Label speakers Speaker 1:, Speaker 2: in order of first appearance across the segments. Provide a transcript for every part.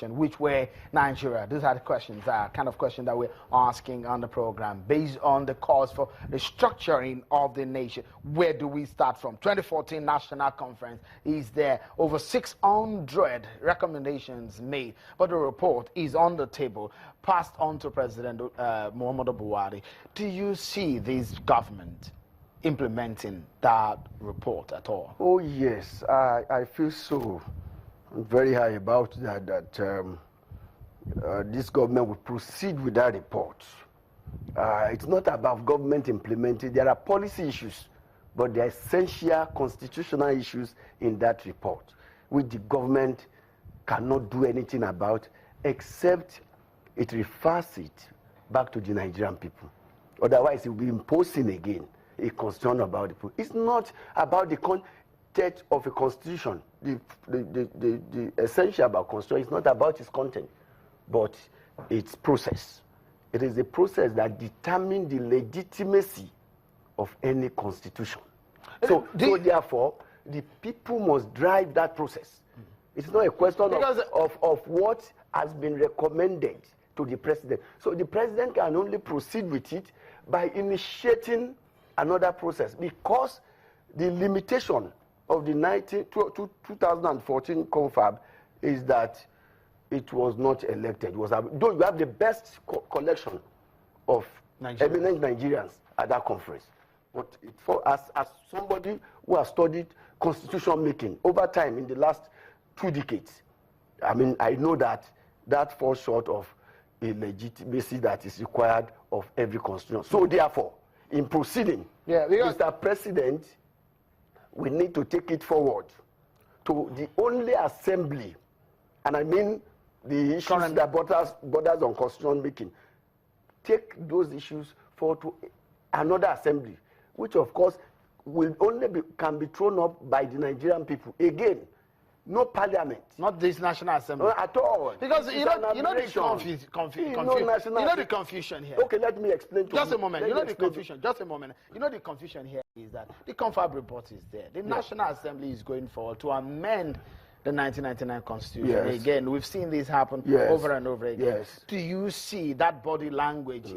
Speaker 1: which way Nigeria? These are the questions, kind of questions that we're asking on the program. Based on the calls for the structuring of the nation, where do we start from? 2014 National Conference is there. Over 600 recommendations made, but the report is on the table, passed on to President Muhammadu Buhari. Do you see this government implementing that report at all?
Speaker 2: Oh, yes. I feel so very high about that, this government will proceed with that report. It's not about government implementing. There are policy issues, but there are essential constitutional issues in that report, which the government cannot do anything about, except it refers it back to the Nigerian people. Otherwise, it will be imposing again a constitution about the people. It's not about the content of a constitution. The essential about constitution is not about its content, but its process. It is a process that determines the legitimacy of any constitution. So therefore, the people must drive that process. It's not a question of what has been recommended to the president. So the president can only proceed with it by initiating another process, because the limitation of the 2014 confab is that it was not elected. It was, though you have the best collection of eminent Nigerians at that conference, but as somebody who has studied constitution making over time in the last 2 decades, I mean, I know that falls short of a legitimacy that is required of every constitution. So therefore, in proceeding, Mr. President, we need to take it forward to the only assembly, and I mean the issues that borders on constitution making. Take those issues forward to another assembly, which of course will only can be thrown up by the Nigerian people. Again, no parliament.
Speaker 1: Not this National Assembly.
Speaker 2: At all.
Speaker 1: Because you know the confusion here.
Speaker 2: Okay, let me explain to you.
Speaker 1: Just a moment. You know the confusion. Just a moment. You know the confusion here is that the confab report is there. The National Assembly is going forward to amend the 1999 Constitution.
Speaker 2: Yes.
Speaker 1: Again, we've seen this happen over and over again.
Speaker 2: Yes.
Speaker 1: Do you see that body language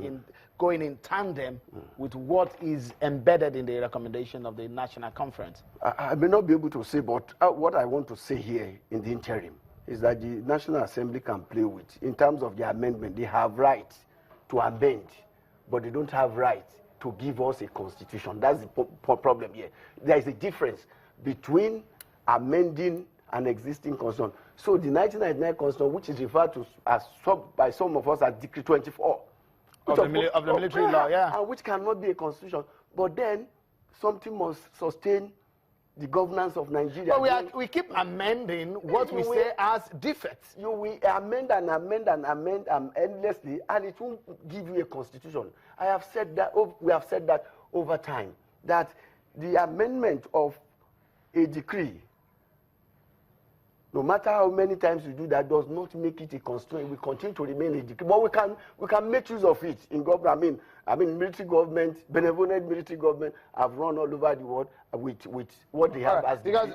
Speaker 1: going in tandem with what is embedded in the recommendation of the National Conference?
Speaker 2: I may not be able to say, but what I want to say here in the interim is that the National Assembly can play with. In terms of the amendment, they have right to amend, but they don't have right to give us a constitution. That's the problem here. There is a difference between amending an existing constitution. So the 1999 constitution, which is referred to as by some of us as Decree 24,
Speaker 1: of the military law,
Speaker 2: and which cannot be a constitution, but then something must sustain the governance of Nigeria.
Speaker 1: But we keep amending what we say as defects.
Speaker 2: You will amend endlessly, and it won't give you a constitution. I have said that. We have said that over time, that the amendment of a decree, no matter how many times you do that, does not make it a constitution. It will continue to remain a decree. But we can make use of it in government. I mean, military government, benevolent military government have run all over the world with what they have as
Speaker 1: because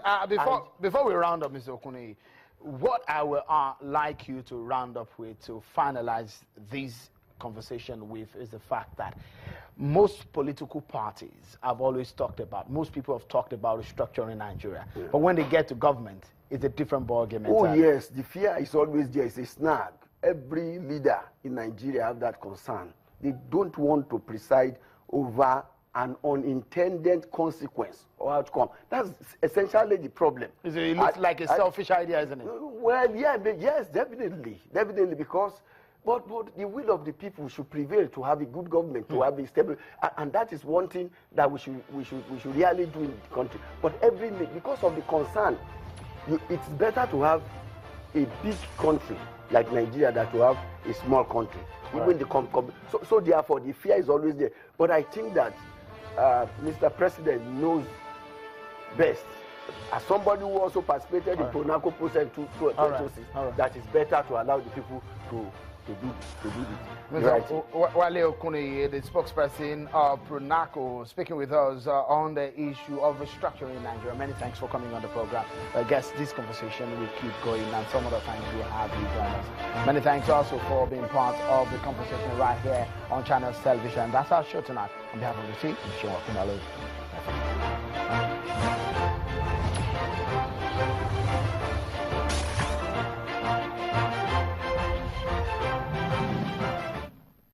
Speaker 1: before we round up, Mr. Okunniyi, what I would like you to round up with to finalize this conversation with is the fact that most political parties have always talked about, most people have talked about restructuring Nigeria. Yeah. But when they get to government, it's a different ballgame.
Speaker 2: Oh, yes, the fear is always there. It's a snag. Every leader in Nigeria have that concern. They don't want to preside over an unintended consequence or outcome. That's essentially the problem.
Speaker 1: It looks like a selfish idea, isn't it?
Speaker 2: Well, yes, definitely, because but the will of the people should prevail to have a good government, to have a stable, and that is one thing that we should really do in the country. But because of the concern, it's better to have a big country like Nigeria than to have a small country. Right. Even so therefore, the fear is always there. But I think that Mr. President knows best. As somebody who also participated in the Pronaco process that it's better to allow the people to do it.
Speaker 1: Mr.
Speaker 2: Right.
Speaker 1: Wale Okunniyi, the spokesperson of PRONACO, speaking with us on the issue of restructuring in Nigeria. Many thanks for coming on the program. I guess this conversation will keep going, and some other times we'll have you join us. Many thanks also for being part of the conversation right here on Channels Television. That's our show tonight. On behalf of the team, I'm Okunniyi.